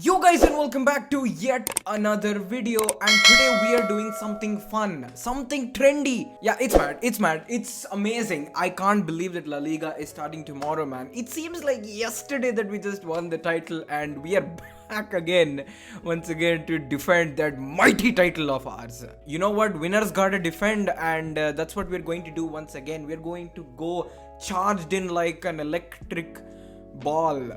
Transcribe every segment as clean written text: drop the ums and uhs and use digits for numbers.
Yo guys, and welcome back to yet another video, and today we are doing something fun, something trendy. Yeah, it's mad, it's amazing. I can't believe that La Liga is starting tomorrow, man. It seems like yesterday that we just won the title and we are back again, once again to defend that mighty title of ours. You know what, winners gotta defend, and that's what we're going to do once again. We're going to go charged in like an electric ball.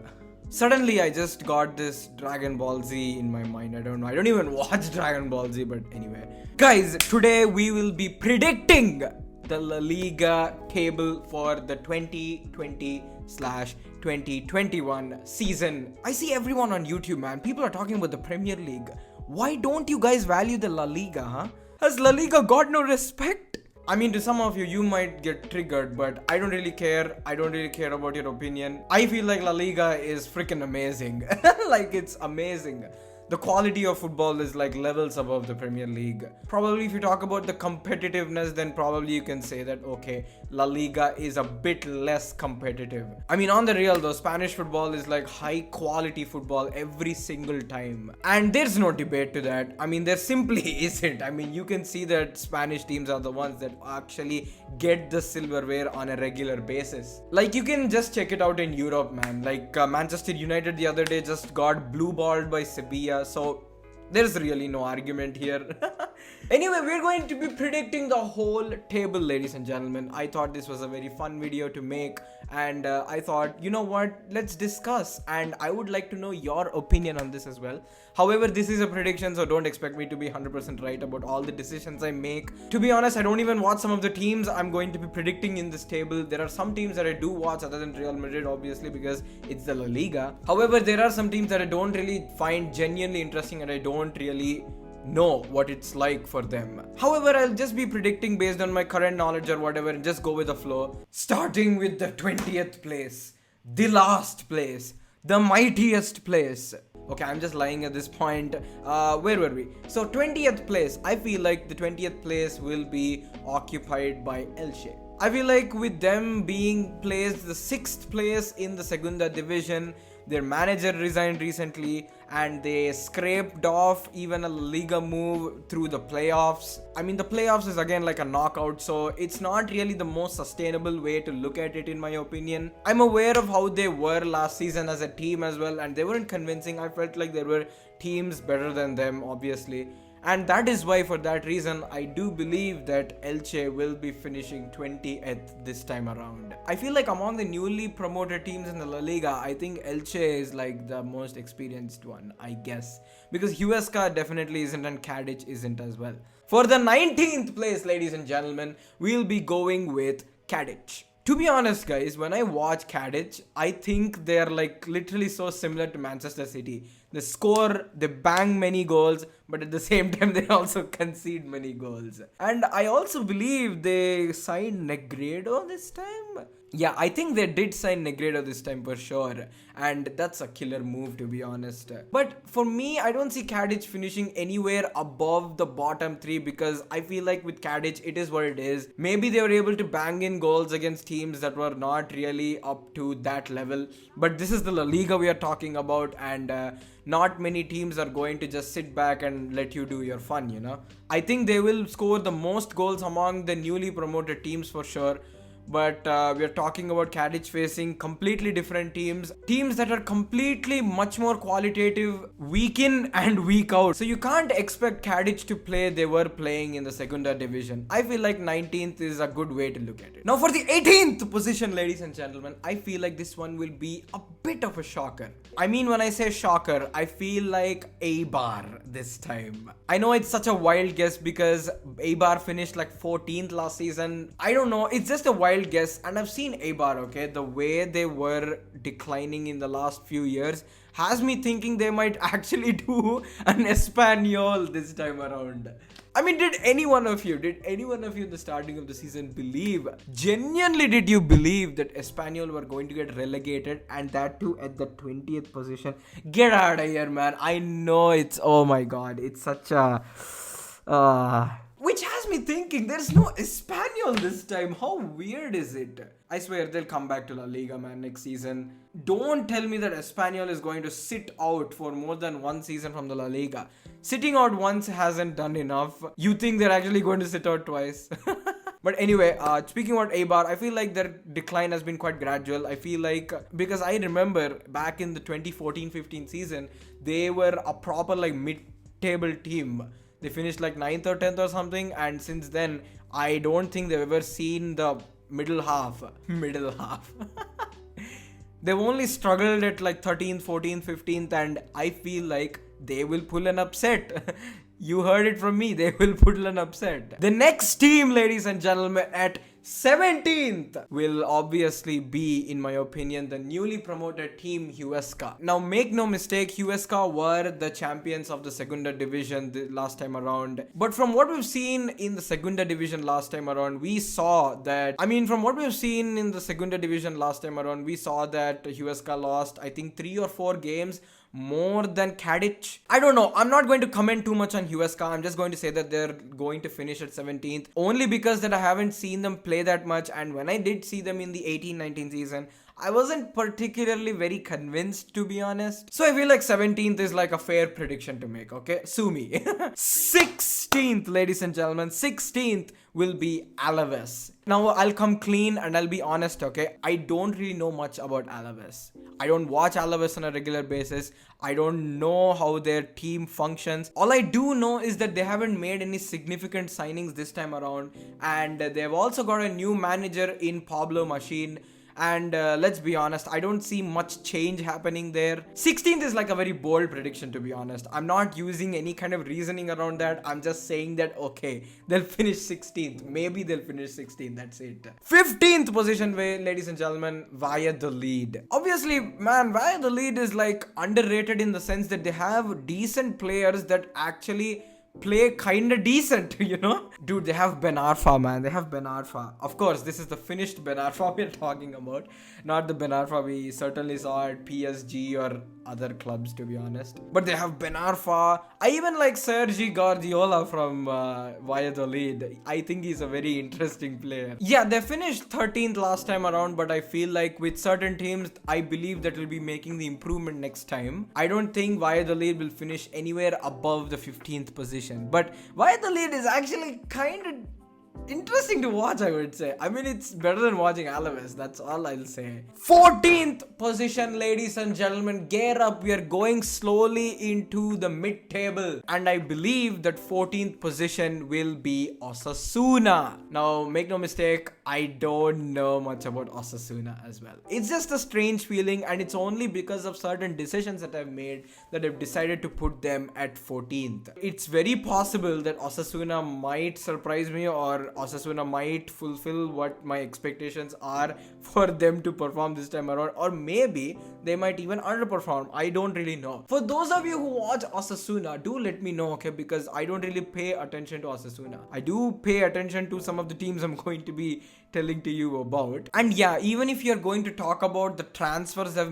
Suddenly I just got this Dragon Ball Z in my mind. I don't know. I don't even watch Dragon Ball Z, but anyway. Guys, today we will be predicting the La Liga table for the 2020/2021 season. I see everyone on YouTube, man. People are talking about the Premier League. Why don't you guys value the La Liga, huh? Has La Liga got no respect? I mean, to some of you, you might get triggered, but I don't really care. I don't really care about your opinion. I feel like La Liga is freaking amazing. Like, it's amazing. The quality of football is like levels above the Premier League. Probably if you talk about the competitiveness, then probably you can say that, okay, La Liga is a bit less competitive. I mean, on the real though, Spanish football is like high quality football every single time. And there's no debate to that. I mean, there simply isn't. I mean, you can see that Spanish teams are the ones that actually get the silverware on a regular basis. Like, you can just check it out in Europe, man. Like, Manchester United the other day just got blue-balled by Sevilla. So there's really no argument here. Anyway, we're going to be predicting the whole table, ladies and gentlemen. I thought this was a very fun video to make, and I thought, you know what, let's discuss, and I would like to know your opinion on this as well. However, this is a prediction, so don't expect me to be 100% right about all the decisions I make. To be honest, I don't even watch some of the teams I'm going to be predicting in this table. There are some teams that I do watch other than Real Madrid, obviously, because it's the La Liga. However, there are some teams that I don't really find genuinely interesting, and I don't really know what it's like for them. However, I'll just be predicting based on my current knowledge or whatever and just go with the flow. Starting with the 20th place, the last place, the mightiest place. Okay, I'm just lying at this point. Where were we? So 20th place. I feel like the 20th place will be occupied by Elche. I feel like with them being placed the 6th place in the Segunda Division, their manager resigned recently and they scraped off even a Liga move through the playoffs. I mean, the playoffs is again like a knockout, so it's not really the most sustainable way to look at it in my opinion. I'm aware of how they were last season as a team as well, and they weren't convincing. I felt like there were teams better than them, obviously. And that is why, for that reason, I do believe that Elche will be finishing 20th this time around. I feel like among the newly promoted teams in the La Liga, I think Elche is like the most experienced one, I guess. Because Huesca definitely isn't and Cadiz isn't as well. For the 19th place, ladies and gentlemen, we'll be going with Cadiz. To be honest, guys, when I watch Cadiz, I think they're like literally so similar to Manchester City. They score, they bang many goals, but at the same time, they also concede many goals. And I also believe they signed Negredo this time. Yeah, I think they did sign Negredo this time for sure. And that's a killer move, to be honest. But for me, I don't see Cadiz finishing anywhere above the bottom 3 because I feel like with Cadiz, it is what it is. Maybe they were able to bang in goals against teams that were not really up to that level. But this is the La Liga we are talking about, and not many teams are going to just sit back and let you do your fun, you know. I think they will score the most goals among the newly promoted teams for sure. But we are talking about Cadiz facing completely different teams that are completely much more qualitative week in and week out. So you can't expect Cadiz to play they were playing in the Segunda Division. I feel like 19th is a good way to look at it. Now for the 18th position, ladies and gentlemen, I feel like this one will be a bit of a shocker. I mean, when I say shocker, I feel like Eibar this time. I know it's such a wild guess because Eibar finished like 14th last season. I don't know, it's just a wild guess, and I've seen Eibar, okay, the way they were declining in the last few years has me thinking they might actually do an Espanyol this time around. I mean, did any one of you at the starting of the season genuinely did you believe that Espanyol were going to get relegated, and that too at the 20th position? Get out of here, man. I know it's, oh my god, it's such a which has me thinking there's no Espanyol this time. How weird is it? I swear they'll come back to La Liga, man, next season. Don't tell me that Espanyol is going to sit out for more than one season from the La Liga. Sitting out once hasn't done enough. You think they're actually going to sit out twice? But anyway, speaking about Eibar, I feel like their decline has been quite gradual. I feel like, because I remember back in the 2014-15 season, they were a proper like mid-table team. They finished like 9th or 10th or something, and since then, I don't think they've ever seen the middle half. Middle half. They've only struggled at like 13th, 14th, 15th, and I feel like they will pull an upset. You heard it from me. They will pull an upset. The next team, ladies and gentlemen, at 17th will obviously be, in my opinion, the newly promoted team Huesca. Now, make no mistake, Huesca were the champions of the Segunda Division the last time around. But from what we've seen in the Segunda Division last time around, we saw that... Huesca lost, I think, 3 or 4 games more than Cadiz. I don't know. I'm not going to comment too much on Huesca. I'm just going to say that they're going to finish at 17th. Only because that I haven't seen them play that much. And when I did see them in the 18-19 season, I wasn't particularly very convinced, to be honest. So I feel like 17th is like a fair prediction to make, okay? Sue me. 16th, ladies and gentlemen. 16th will be Alaves. Now, I'll come clean and I'll be honest, okay? I don't really know much about Alaves. I don't watch Alaves on a regular basis. I don't know how their team functions. All I do know is that they haven't made any significant signings this time around. And they've also got a new manager in Pablo Machín. And let's be honest, I don't see much change happening there. 16th is like a very bold prediction, to be honest. I'm not using any kind of reasoning around that. I'm just saying that, okay, they'll finish 16th. Maybe they'll finish 16th. That's it. 15th position, ladies and gentlemen, Valladolid. Obviously, man, Valladolid is like underrated in the sense that they have decent players that actually play kinda decent, you know? Dude, they have Ben Arfa, man. They have Ben Arfa. Of course, this is the finished Ben Arfa we're talking about. Not the Ben Arfa we certainly saw at PSG or other clubs, to be honest. But they have Ben Arfa. I even like Sergi Guardiola from Valladolid. I think he's a very interesting player. Yeah, they finished 13th last time around, but I feel like with certain teams, I believe that will be making the improvement next time. I don't think Valladolid will finish anywhere above the 15th position. But Valladolid is actually kind of interesting to watch, I would say. I mean, it's better than watching Alaves. That's all I'll say. 14th position, ladies and gentlemen. Gear up. We are going slowly into the mid-table. And I believe that 14th position will be Osasuna. Now, make no mistake, I don't know much about Osasuna as well. It's just a strange feeling, and it's only because of certain decisions that I've made that I've decided to put them at 14th. It's very possible that Osasuna might surprise me, or Osasuna might fulfill what my expectations are for them to perform this time around, or maybe they might even underperform. I don't really know. For those of you who watch Osasuna, do let me know, okay? Because I don't really pay attention to Osasuna. I do pay attention to some of the teams I'm going to be telling to you about. And yeah, even if you're going to talk about the transfers they've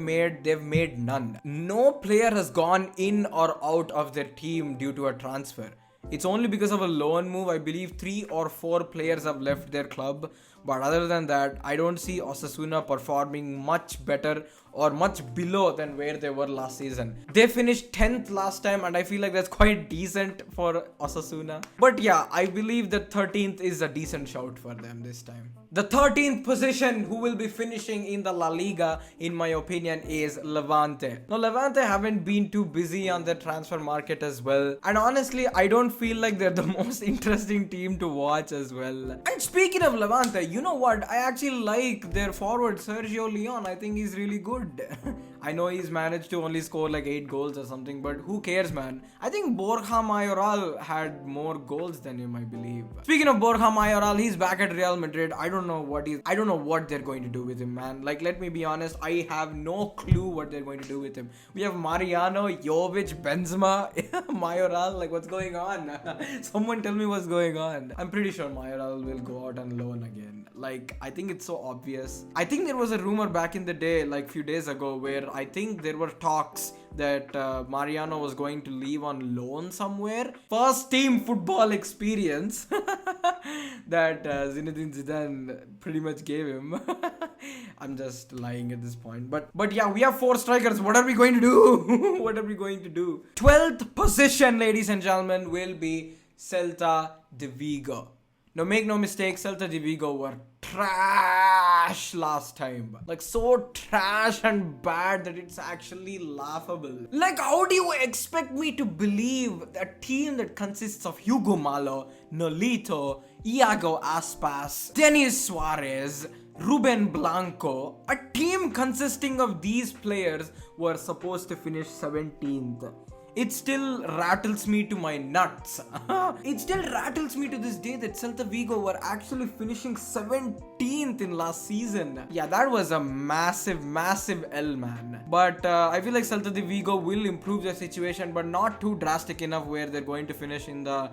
made none. No player has gone in or out of their team due to a transfer. It's only because of a loan move. I believe 3 or 4 players have left their club. But other than that, I don't see Osasuna performing much better or much below than where they were last season. They finished 10th last time, and I feel like that's quite decent for Osasuna. But yeah, I believe that 13th is a decent shout for them this time. The 13th position who will be finishing in the La Liga, in my opinion, is Levante. Now, Levante haven't been too busy on the transfer market as well. And honestly, I don't feel like they're the most interesting team to watch as well. And speaking of Levante, you know what? I actually like their forward, Sergio Leon. I think he's really good. I know he's managed to only score like 8 goals or something, but who cares, man? I think Borja Mayoral had more goals than him, I believe. Speaking of Borja Mayoral, he's back at Real Madrid. I don't know what they're going to do with him, man. Like, let me be honest, I have no clue what they're going to do with him. We have Mariano, Jovic, Benzema, Mayoral. Like, what's going on? Someone tell me what's going on. I'm pretty sure Mayoral will go out on loan again. Like, I think it's so obvious. I think there was a rumor back in the day, like few days ago, where I think there were talks that Mariano was going to leave on loan somewhere. First team football experience that Zinedine Zidane pretty much gave him. I'm just lying at this point. But yeah, we have 4 strikers. What are we going to do? What are we going to do? 12th position, ladies and gentlemen, will be Celta de Vigo. Now, make no mistake, Celta de Vigo were trash last time. Like, so trash and bad that it's actually laughable. Like, how do you expect me to believe a team that consists of Hugo Malo, Nolito, Iago Aspas, Denis Suarez, Ruben Blanco, a team consisting of these players were supposed to finish 17th. It still rattles me to my nuts. It still rattles me to this day that Celta Vigo were actually finishing 17th in last season. Yeah, that was a massive, massive L, man. But I feel like Celta de Vigo will improve their situation, but not too drastic enough where they're going to finish in the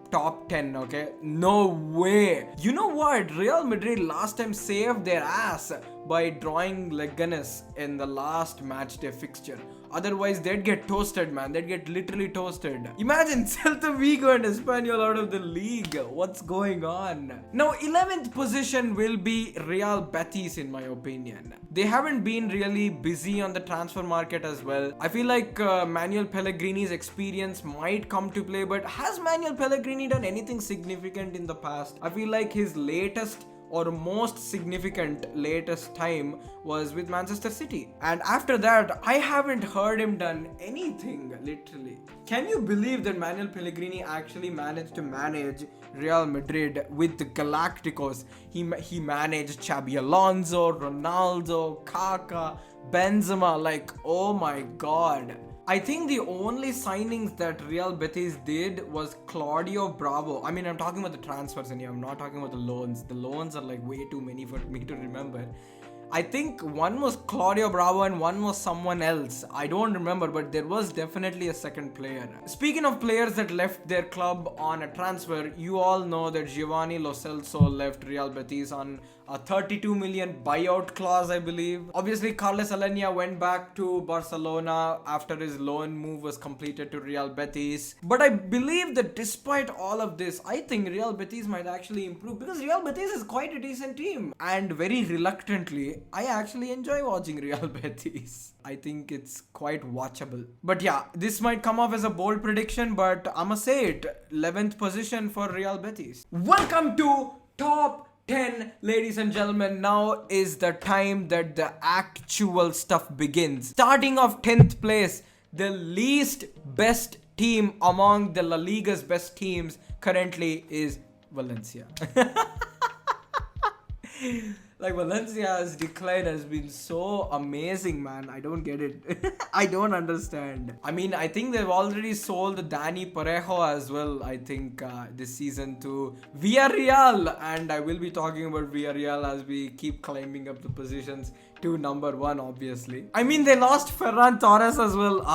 top 10, okay? No way. You know what? Real Madrid last time saved their ass by drawing Leganes in the last matchday fixture. Otherwise, they'd get toasted, man. They'd get literally toasted. Imagine Celta Vigo and Espanyol out of the league. What's going on? Now, 11th position will be Real Betis, in my opinion. They haven't been really busy on the transfer market as well. I feel like Manuel Pellegrini's experience might come to play, but has Manuel Pellegrini done anything significant in the past? I feel like his latest or most significant latest time was with Manchester City. And after that, I haven't heard him done anything, literally. Can you believe that Manuel Pellegrini actually managed to manage Real Madrid with the Galacticos? He managed Xabi Alonso, Ronaldo, Kaká, Benzema, like, oh my god. I think the only signings that Real Betis did was Claudio Bravo. I mean, I'm talking about the transfers and I'm not talking about the loans. The loans are like way too many for me to remember. I think one was Claudio Bravo and one was someone else. I don't remember, but there was definitely a second player. Speaking of players that left their club on a transfer, you all know that Giovanni Lo Celso left Real Betis on a 32 million buyout clause, I believe. Obviously, Carles Alenia went back to Barcelona after his loan move was completed to Real Betis. But I believe that despite all of this, I think Real Betis might actually improve because Real Betis is quite a decent team. And very reluctantly, I actually enjoy watching Real Betis. I think it's quite watchable. But yeah, this might come off as a bold prediction, but I'ma say it. 11th position for Real Betis. Welcome to Top 10, ladies and gentlemen. Now is the time that the actual stuff begins. Starting off 10th place, the least best team among the La Liga's best teams currently is Valencia. Like, Valencia's decline has been so amazing, man. I don't get it. I don't understand. I mean, I think they've already sold Dani Parejo as well, I think, this season to Villarreal. And I will be talking about Villarreal as we keep climbing up the positions to number 1, obviously. I mean, they lost Ferran Torres as well.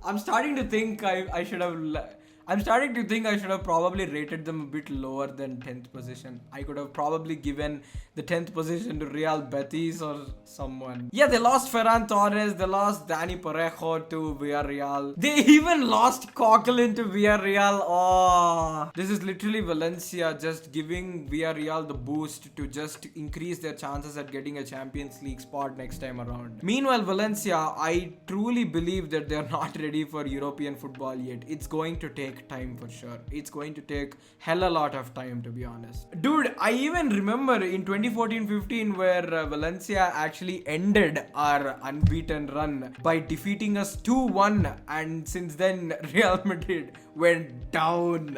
I'm starting to think I should have probably rated them a bit lower than 10th position. I could have probably given the 10th position to Real Betis or someone. Yeah, they lost Ferran Torres. They lost Dani Parejo to Villarreal. They even lost Coquelin to Villarreal. Oh, this is literally Valencia just giving Villarreal the boost to just increase their chances at getting a Champions League spot next time around. Meanwhile, Valencia, I truly believe that they're not ready for European football yet. It's going to take time for sure. It's going to take hell a lot of time, to be honest. Dude, I even remember in 2014-15 where Valencia actually ended our unbeaten run by defeating us 2-1, and since then Real Madrid went down.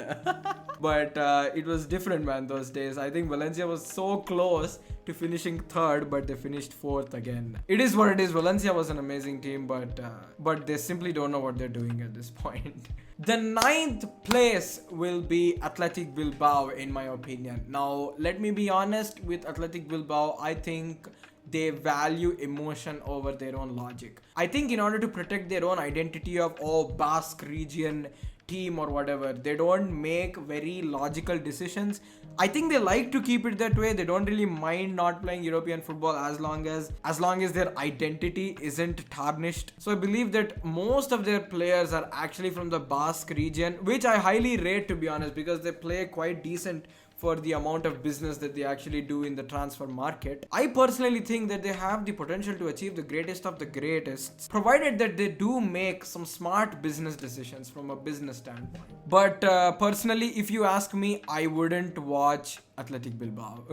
But it was different, man, those days. I think Valencia was so close to finishing 3rd, but they finished 4th again. It is what it is. Valencia was an amazing team, but they simply don't know what they're doing at this point. The 9th place will be Athletic Bilbao, in my opinion. Now, let me be honest with Athletic Bilbao. I think they value emotion over their own logic. I think in order to protect their own identity of, Basque region team or whatever, they don't make very logical decisions. I think they like to keep it that way. They don't really mind not playing European football as long as their identity isn't tarnished. So I believe that most of their players are actually from the Basque region, which I highly rate, to be honest, because they play quite decent for the amount of business that they actually do in the transfer market. I personally think that they have the potential to achieve the greatest of the greatest, provided that they do make some smart business decisions from a business standpoint. But personally, if you ask me, I wouldn't watch Athletic Bilbao.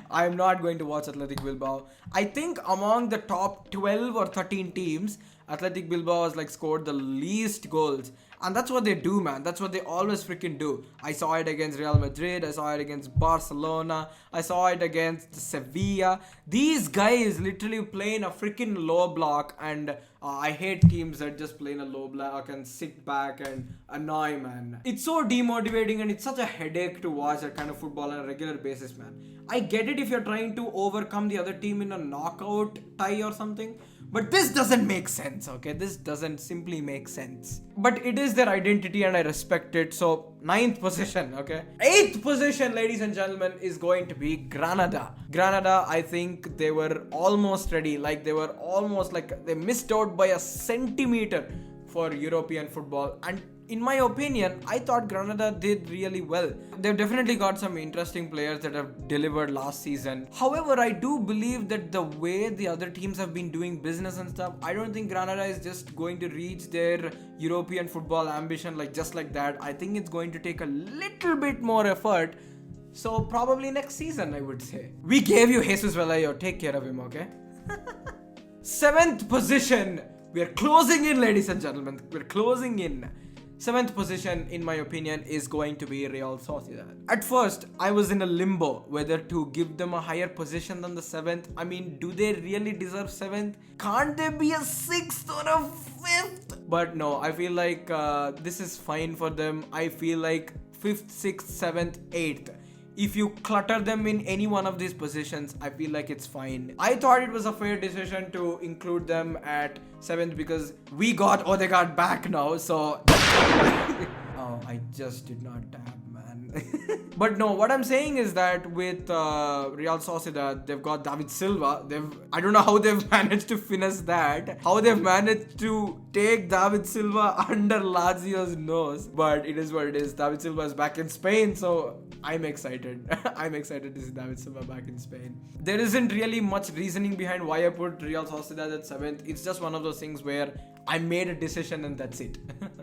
I'm not going to watch Athletic Bilbao. I think among the top 12 or 13 teams, Athletic Bilbao has like scored the least goals. And that's what they do, man. That's what they always freaking do. I saw it against Real Madrid. I saw it against Barcelona. I saw it against Sevilla. These guys literally play in a freaking low block. And I hate teams that just play in a low block and sit back and annoy, man. It's so demotivating and it's such a headache to watch that kind of football on a regular basis, man. I get it if you're trying to overcome the other team in a knockout tie or something. But this doesn't make sense, okay? This doesn't simply make sense. But it is their identity and I respect it. So, 9th position, okay? 8th position, ladies and gentlemen, is going to be Granada. Granada, I think they were almost ready. Like, they were almost like they missed out by a centimeter for European football. And in my opinion, I thought Granada did really well. They've definitely got some interesting players that have delivered last season. However, I do believe that the way the other teams have been doing business and stuff, I don't think Granada is just going to reach their European football ambition just like that. I think it's going to take a little bit more effort. So probably next season, I would say. We gave you Jesus Velayo. Take care of him, okay? 7th position. We are closing in, ladies and gentlemen. We're closing in. 7th position, in my opinion, is going to be Real Sociedad. At first, I was in a limbo whether to give them a higher position than the 7th. I mean, do they really deserve 7th? Can't they be a 6th or a 5th? But no, I feel like this is fine for them. I feel like 5th, 6th, 7th, 8th. If you clutter them in any one of these positions, I feel like it's fine. I thought it was a fair decision to include them at 7th because we got Odegaard back now, so... Oh, I just did not tap, man. But no, what I'm saying is that with Real Sociedad, they've got David Silva. I don't know how they've managed to finesse that. How they've managed to take David Silva under Lazio's nose. But it is what it is. David Silva is back in Spain, so I'm excited. I'm excited to see David Silva back in Spain. There isn't really much reasoning behind why I put Real Sociedad at 7th. It's just one of those things where I made a decision and that's it.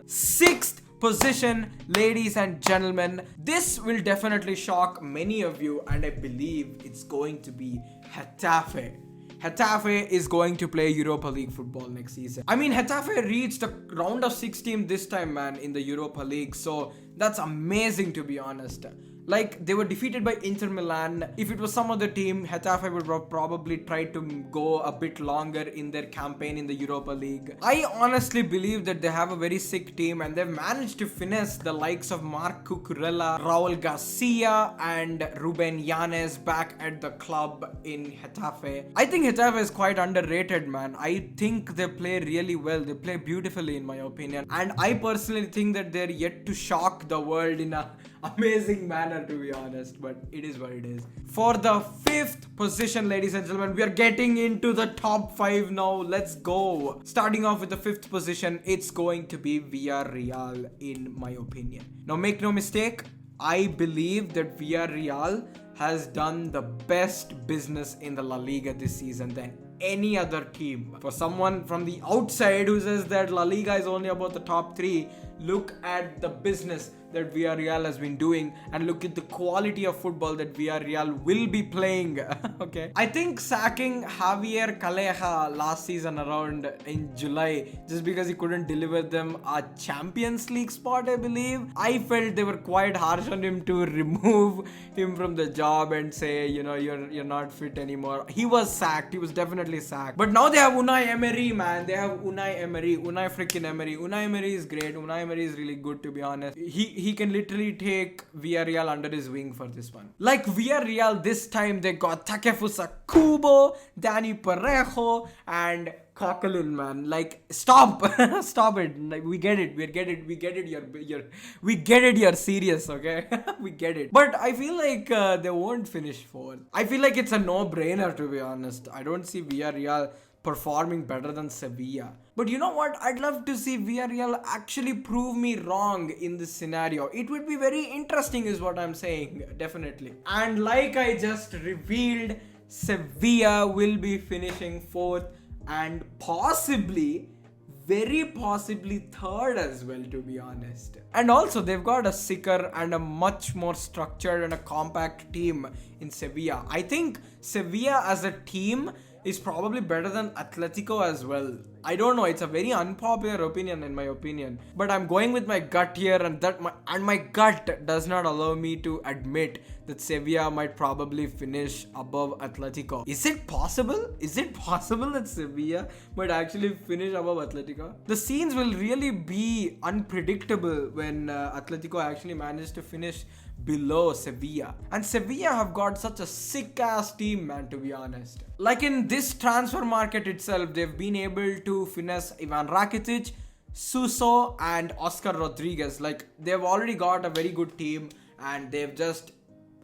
6th position, ladies and gentlemen. This will definitely shock many of you and I believe it's going to be Getafe. Getafe is going to play Europa League football next season. I mean, Getafe reached a round of 16 this time, man, in the Europa League. So that's amazing, to be honest. Like, they were defeated by Inter Milan. If it was some other team, Getafe would probably try to go a bit longer in their campaign in the Europa League. I honestly believe that they have a very sick team and they've managed to finesse the likes of Marc Cucurella, Raul Garcia and Ruben Yanes back at the club in Getafe. I think Getafe is quite underrated, man. I think they play really well. They play beautifully, in my opinion. And I personally think that they're yet to shock the world in a amazing manner, to be honest, but it is what it is. For the 5th position, ladies and gentlemen, we are getting into the top 5 now. Let's go. Starting off with the 5th position, it's going to be Villarreal, in my opinion. Now, make no mistake, I believe that Villarreal has done the best business in the La Liga this season than any other team. For someone from the outside who says that La Liga is only about the top 3, look at the business that Villarreal has been doing and look at the quality of football that Villarreal will be playing. Okay, I think sacking Javier Calleja last season around in July just because he couldn't deliver them a Champions League spot, I believe, I felt they were quite harsh on him to remove him from the job and say, you know, you're not fit anymore. He was sacked. He was definitely sacked. But now they have Unai Emery, man. They have Unai freaking Emery. Unai Emery is great. Unai Emery is really good, to be honest. He can literally take Villarreal under his wing for this one. Like Villarreal, this time they got Takefusa Kubo, Dani Parejo, and Coquelin, man. Like, stop. Stop it. Like, we get it. We get it. You're serious, okay? We get it. But I feel like they won't finish 4th. I feel like it's a no-brainer, to be honest. I don't see Villarreal performing better than Sevilla. But you know what? I'd love to see Villarreal actually prove me wrong in this scenario. It would be very interesting is what I'm saying, definitely. And like I just revealed, Sevilla will be finishing 4th and possibly, very possibly 3rd as well, to be honest. And also they've got a sicker and a much more structured and a compact team in Sevilla. I think Sevilla as a team is probably better than Atletico as well. I don't know, it's a very unpopular opinion in my opinion, but I'm going with my gut here, and my gut does not allow me to admit that Sevilla might probably finish above Atletico. Is it possible? Is it possible that Sevilla might actually finish above Atletico? The scenes will really be unpredictable when Atletico actually manages to finish below Sevilla. And Sevilla have got such a sick ass team, man, to be honest. Like in this transfer market itself, they've been able to finesse Ivan Rakitic, Suso and Oscar Rodriguez. Like, they've already got a very good team and they've just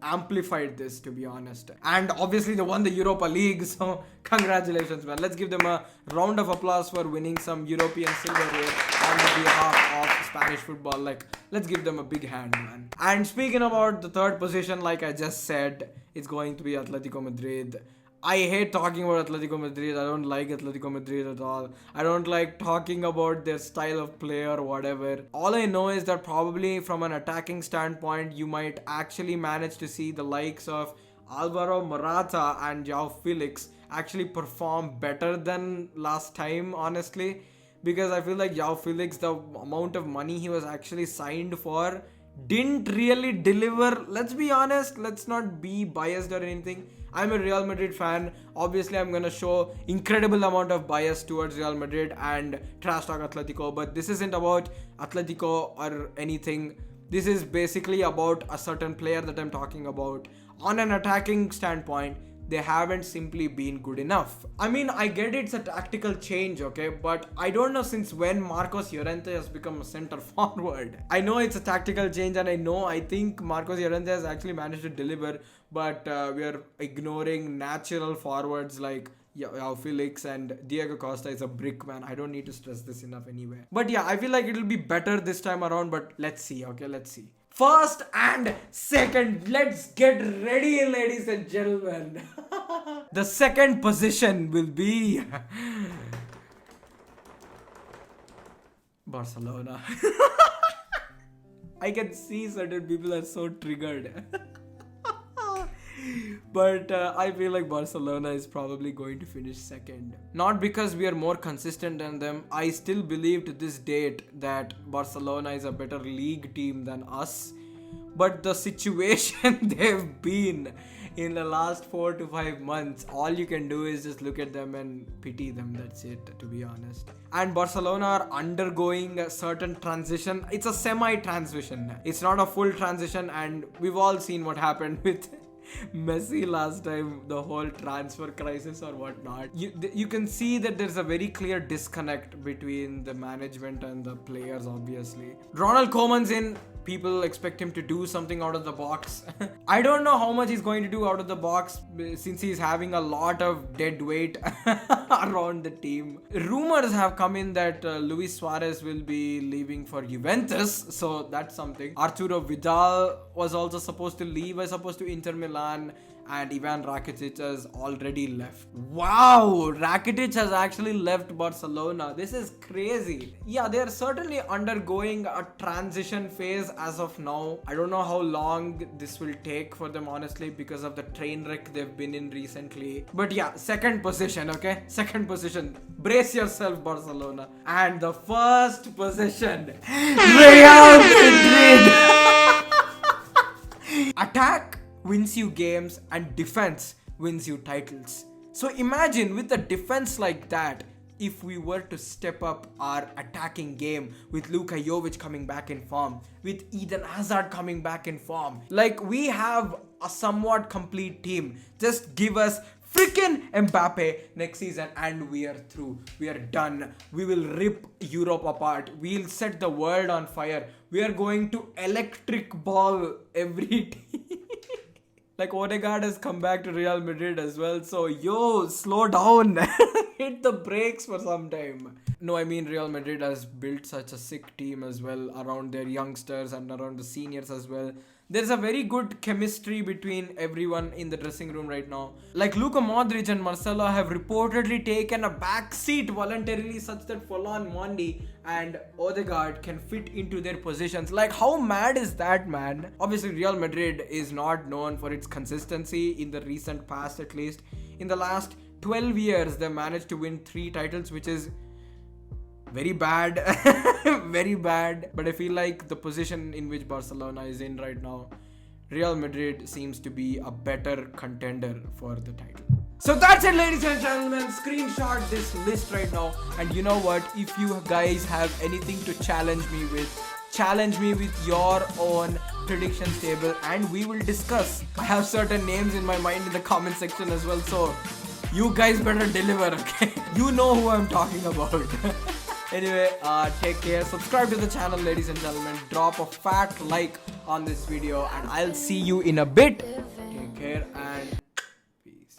amplified this, to be honest. And obviously they won the Europa League, so congratulations, man. Let's give them a round of applause for winning some European silverware on behalf of Spanish football. Like, let's give them a big hand, man. And speaking about the 3rd position, like I just said, it's going to be Atletico Madrid. I hate talking about Atletico Madrid. I don't like Atletico Madrid at all. I don't like talking about their style of play or whatever. All I know is that probably from an attacking standpoint, you might actually manage to see the likes of Alvaro Morata and João Felix actually perform better than last time, honestly. Because I feel like João Felix, the amount of money he was actually signed for, didn't really deliver. Let's be honest. Let's not be biased or anything. I'm a Real Madrid fan. Obviously, I'm going to show incredible amount of bias towards Real Madrid and trash talk Atletico. But this isn't about Atletico or anything. This is basically about a certain player that I'm talking about. On an attacking standpoint, they haven't simply been good enough. I mean, I get it's a tactical change, okay? But I don't know since when Marcos Llorente has become a center forward. I know it's a tactical change, and I think Marcos Llorente has actually managed to deliver, but we are ignoring natural forwards like João Felix, and Diego Costa is a brick, man. I don't need to stress this enough anyway. But yeah, I feel like it'll be better this time around, but let's see, okay? Let's see. 1st and 2nd, let's get ready, ladies and gentlemen. The 2nd position will be Barcelona. I can see certain people are so triggered. But I feel like Barcelona is probably going to finish 2nd. Not because we are more consistent than them. I still believe to this date that Barcelona is a better league team than us. But the situation they've been in the last 4 to 5 months, all you can do is just look at them and pity them. That's it, to be honest. And Barcelona are undergoing a certain transition. It's a semi-transition. It's not a full transition, and we've all seen what happened with Messi last time, the whole transfer crisis or whatnot. You can see that there's a very clear disconnect between the management and the players, obviously. Ronald Koeman's in. People expect him to do something out of the box. I don't know how much he's going to do out of the box since he's having a lot of dead weight around the team. Rumors have come in that Luis Suarez will be leaving for Juventus, so that's something. Arturo Vidal was also supposed to leave, I suppose, to Inter Milan. And Ivan Rakitic has already left. Wow, Rakitic has actually left Barcelona. This is crazy. Yeah, they are certainly undergoing a transition phase as of now. I don't know how long this will take for them, honestly, because of the train wreck they've been in recently. But yeah, 2nd position, okay? 2nd position. Brace yourself, Barcelona. And the 1st position, Real Madrid. Attack wins you games and defense wins you titles. So imagine with a defense like that, if we were to step up our attacking game with Luka Jovic coming back in form, with Eden Hazard coming back in form, like we have a somewhat complete team. Just give us freaking Mbappe next season and we are through. We are done. We will rip Europe apart. We'll set the world on fire. We are going to electric ball every team. Like Odegaard has come back to Real Madrid as well. So yo, slow down. Hit the brakes for some time. No, I mean Real Madrid has built such a sick team as well around their youngsters and around the seniors as well. There's a very good chemistry between everyone in the dressing room right now. Like Luka Modric and Marcelo have reportedly taken a back seat voluntarily such that Forlan Mondi and Odegaard can fit into their positions. Like how mad is that, man? Obviously Real Madrid is not known for its consistency in the recent past, at least. In the last 12 years, they managed to win 3 titles, which is very bad. Very bad. But I feel like the position in which Barcelona is in right now, Real Madrid seems to be a better contender for the title. So that's it, ladies and gentlemen. Screenshot this list right now. And you know what? If you guys have anything to challenge me with your own predictions table and we will discuss. I have certain names in my mind in the comment section as well. So you guys better deliver, okay? You know who I'm talking about. Anyway, take care. Subscribe to the channel, ladies and gentlemen. Drop a fat like on this video and I'll see you in a bit. Take care and peace.